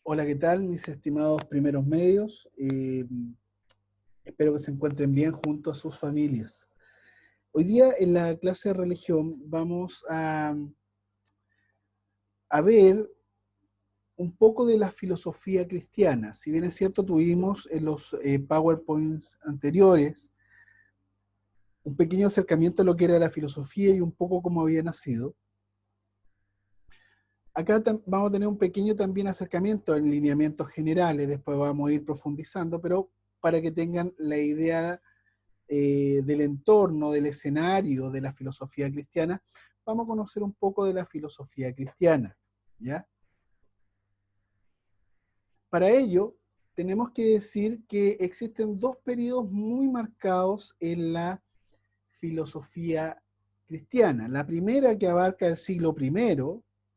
Hola, ¿qué tal, mis estimados primeros medios? Espero que se encuentren bien junto a sus familias. Hoy día en la clase de religión vamos a ver un poco de la filosofía cristiana. Si bien es cierto, tuvimos en los PowerPoints anteriores un pequeño acercamiento a lo que era la filosofía y un poco cómo había nacido. Acá vamos a tener un pequeño también acercamiento en lineamientos generales, después vamos a ir profundizando, pero para que tengan la idea del entorno, del escenario de la filosofía cristiana, vamos a conocer un poco de la filosofía cristiana, ¿ya? Para ello, tenemos que decir que existen dos periodos muy marcados en la filosofía cristiana. La primera, que abarca el siglo I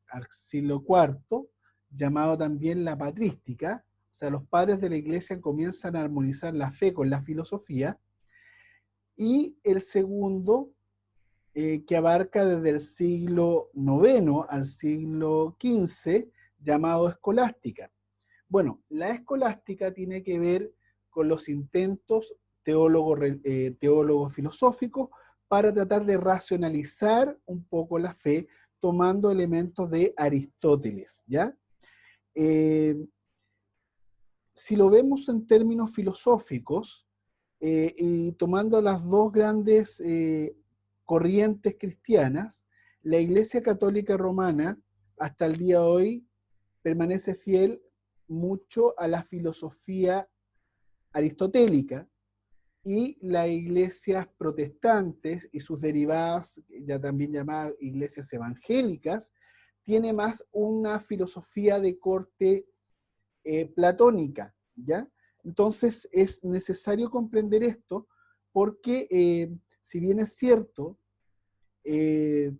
al siglo IV, llamado también la patrística, o sea, los padres de la iglesia comienzan a armonizar la fe con la filosofía, y el segundo, que abarca desde el siglo IX al siglo XV, llamado escolástica. Bueno, la escolástica tiene que ver con los intentos teólogos filosóficos para tratar de racionalizar un poco la fe, tomando elementos de Aristóteles, ¿ya? Eh, si lo vemos en términos filosóficos, y tomando las dos grandes corrientes cristianas, la Iglesia Católica Romana hasta el día de hoy permanece fiel mucho a la filosofía aristotélica, y las iglesias protestantes y sus derivadas, ya también llamadas iglesias evangélicas, tiene más una filosofía de corte platónica, ¿ya? Entonces es necesario comprender esto porque si bien es cierto, eh,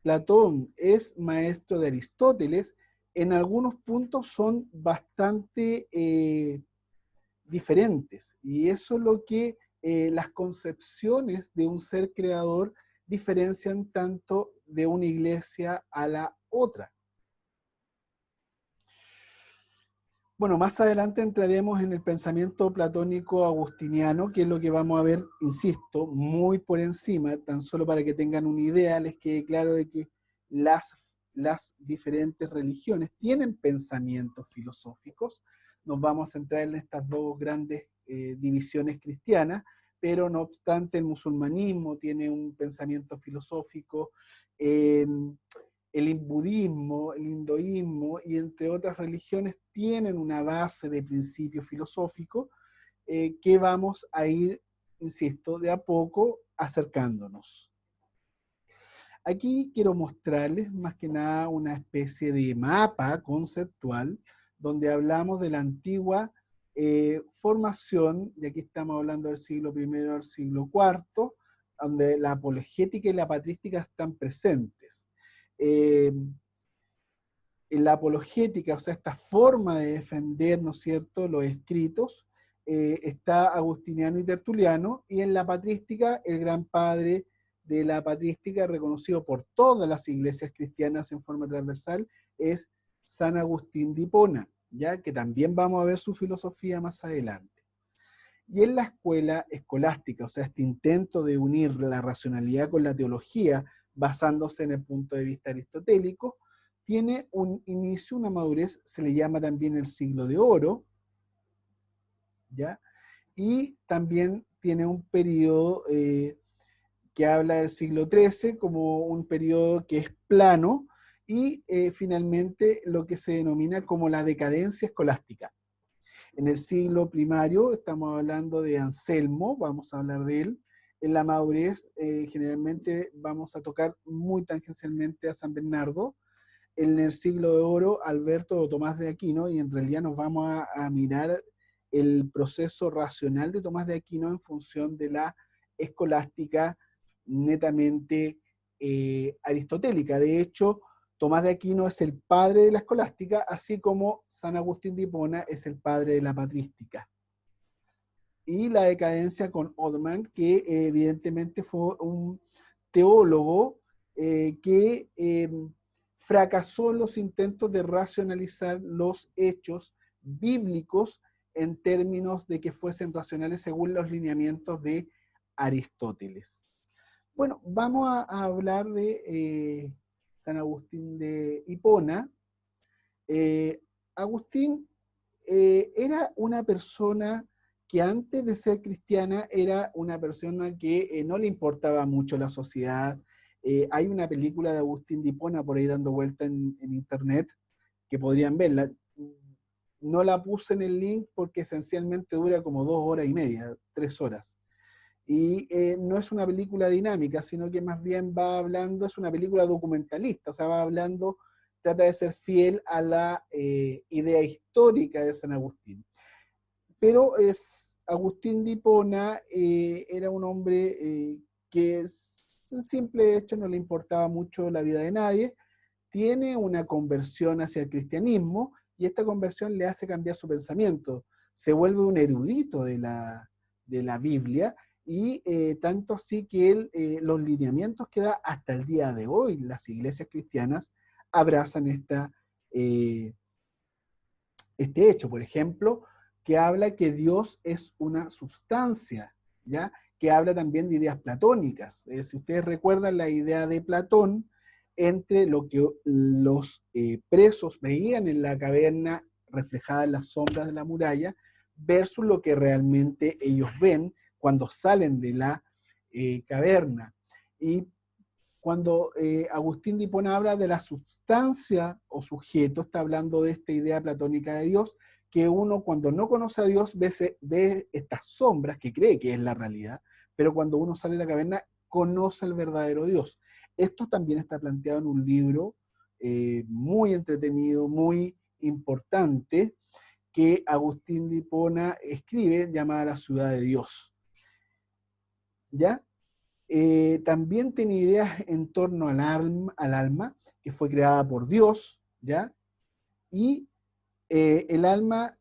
Platón es maestro de Aristóteles, en algunos puntos son bastante diferentes, y eso es lo que las concepciones de un ser creador diferencian tanto de una iglesia a la otra. Bueno, más adelante entraremos en el pensamiento platónico agustiniano, que es lo que vamos a ver, insisto, muy por encima, tan solo para que tengan una idea, les quede claro de que las diferentes religiones tienen pensamientos filosóficos. Nos vamos a centrar en estas dos grandes divisiones cristianas, pero no obstante el musulmanismo tiene un pensamiento filosófico, eh, el budismo, el hinduismo y entre otras religiones tienen una base de principios filosóficos que vamos a ir, insisto, de a poco acercándonos. Aquí quiero mostrarles más que nada una especie de mapa conceptual donde hablamos de la antigua formación, y aquí estamos hablando del siglo I al siglo IV, donde la apologética y la patrística están presentes. Eh, en la apologética, o sea, esta forma de defender, ¿no es cierto?, los escritos, está Agustiniano y Tertuliano, y en la patrística, el gran padre de la patrística, reconocido por todas las iglesias cristianas en forma transversal, es San Agustín de Hipona, ya que también vamos a ver su filosofía más adelante. Y en la escuela escolástica, o sea, este intento de unir la racionalidad con la teología, basándose en el punto de vista aristotélico, tiene un inicio, una madurez, se le llama también el siglo de oro, ¿ya? Y también tiene un periodo que habla del siglo XIII como un periodo que es plano, y finalmente lo que se denomina como la decadencia escolástica. En el siglo primario estamos hablando de Anselmo, vamos a hablar de él. En la madurez generalmente vamos a tocar muy tangencialmente a San Bernardo. En el siglo de oro, Alberto o Tomás de Aquino, y en realidad nos vamos a mirar el proceso racional de Tomás de Aquino en función de la escolástica netamente aristotélica. De hecho, Tomás de Aquino es el padre de la escolástica, así como San Agustín de Hipona es el padre de la patrística. Y la decadencia con Othman, que evidentemente fue un teólogo que fracasó en los intentos de racionalizar los hechos bíblicos en términos de que fuesen racionales según los lineamientos de Aristóteles. Bueno, vamos a hablar de San Agustín de Hipona. Agustín era una persona que antes de ser cristiana era una persona que no le importaba mucho la sociedad. Hay una película de Agustín de Hipona por ahí dando vuelta en internet, que podrían verla. No la puse en el link porque esencialmente dura como 2 horas y media, 3 horas. Y no es una película dinámica, sino que más bien va hablando, es una película documentalista, o sea, va hablando, trata de ser fiel a la idea histórica de San Agustín. Pero Agustín de Hipona era un hombre que en simple hecho no le importaba mucho la vida de nadie, tiene una conversión hacia el cristianismo y esta conversión le hace cambiar su pensamiento. Se vuelve un erudito de la Biblia y tanto así que él, los lineamientos que da hasta el día de hoy, las iglesias cristianas abrazan este hecho. Por ejemplo, que habla que Dios es una sustancia, ¿ya? Que habla también de ideas platónicas. Si ustedes recuerdan la idea de Platón, entre lo que los presos veían en la caverna reflejada en las sombras de la muralla, versus lo que realmente ellos ven cuando salen de la caverna. Y cuando Agustín de Hipona habla de la sustancia o sujeto, está hablando de esta idea platónica de Dios, que uno cuando no conoce a Dios ve estas sombras que cree que es la realidad, pero cuando uno sale de la caverna conoce al verdadero Dios. Esto también está planteado en un libro muy entretenido, muy importante, que Agustín de Hipona escribe, llamada La ciudad de Dios. ¿Ya? También tiene ideas en torno al alma, que fue creada por Dios, ¿ya? Y el alma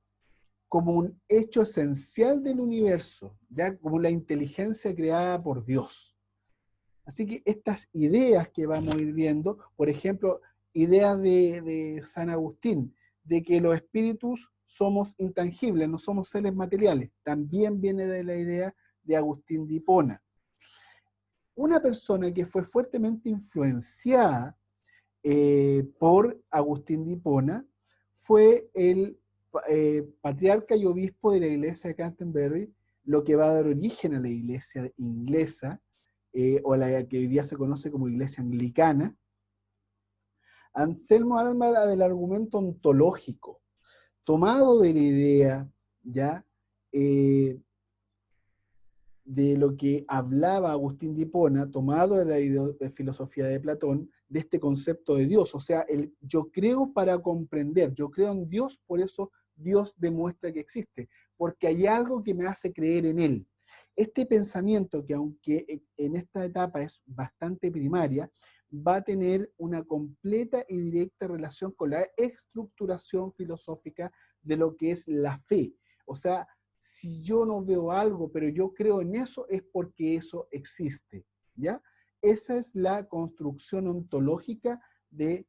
como un hecho esencial del universo, ¿ya? Como la inteligencia creada por Dios. Así que estas ideas que vamos a ir viendo, por ejemplo, ideas de San Agustín, de que los espíritus somos intangibles, no somos seres materiales, también viene de la idea de Agustín de Hipona. Una persona que fue fuertemente influenciada por Agustín de Hipona fue el patriarca y obispo de la iglesia de Canterbury, lo que va a dar origen a la iglesia inglesa, o la que hoy día se conoce como iglesia anglicana. Anselmo habla del argumento ontológico, tomado de la idea, ¿ya? De lo que hablaba Agustín de Hipona, tomado de la filosofía de Platón, de este concepto de Dios, o sea, el yo creo para comprender, yo creo en Dios, por eso Dios demuestra que existe, porque hay algo que me hace creer en Él. Este pensamiento, que aunque en esta etapa es bastante primaria, va a tener una completa y directa relación con la estructuración filosófica de lo que es la fe. O sea, si yo no veo algo, pero yo creo en eso, es porque eso existe, ¿ya? Esa es la construcción ontológica de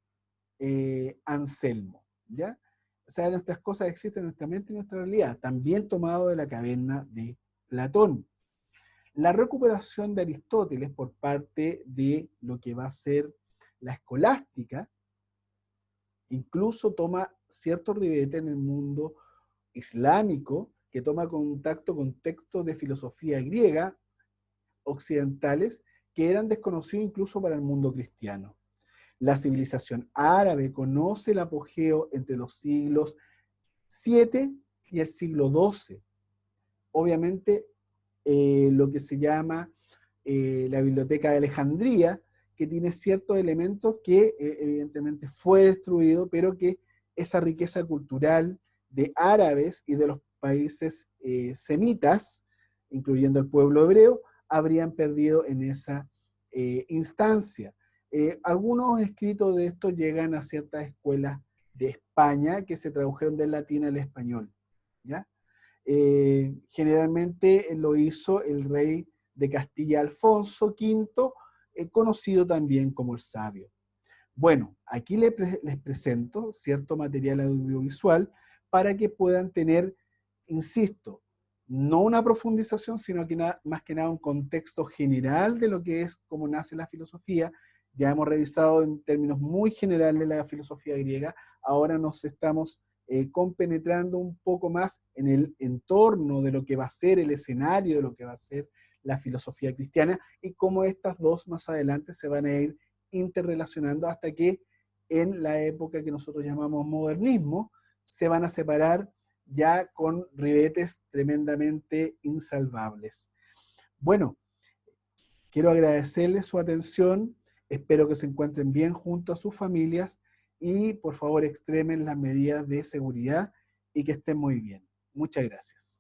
Anselmo, ¿ya? O sea, nuestras cosas existen en nuestra mente y nuestra realidad, también tomado de la caverna de Platón. La recuperación de Aristóteles por parte de lo que va a ser la escolástica, incluso toma cierto ribete en el mundo islámico, que toma contacto con textos de filosofía griega occidentales que eran desconocidos incluso para el mundo cristiano. La civilización árabe conoce el apogeo entre los siglos VII y el siglo XII. Obviamente, lo que se llama la Biblioteca de Alejandría, que tiene ciertos elementos que evidentemente fue destruido, pero que esa riqueza cultural de árabes y de los países semitas, incluyendo el pueblo hebreo, habrían perdido en esa instancia. Algunos escritos de esto llegan a ciertas escuelas de España que se tradujeron del latín al español, ¿ya? Generalmente lo hizo el rey de Castilla Alfonso V, conocido también como el Sabio. Bueno, aquí les presento cierto material audiovisual para que puedan tener, insisto, no una profundización, sino que más que nada un contexto general de lo que es, cómo nace la filosofía. Ya hemos revisado en términos muy generales la filosofía griega, ahora nos estamos compenetrando un poco más en el entorno de lo que va a ser el escenario de lo que va a ser la filosofía cristiana y cómo estas dos más adelante se van a ir interrelacionando hasta que en la época que nosotros llamamos modernismo se van a separar ya con ribetes tremendamente insalvables. Bueno, quiero agradecerles su atención, espero que se encuentren bien junto a sus familias y por favor extremen las medidas de seguridad y que estén muy bien. Muchas gracias.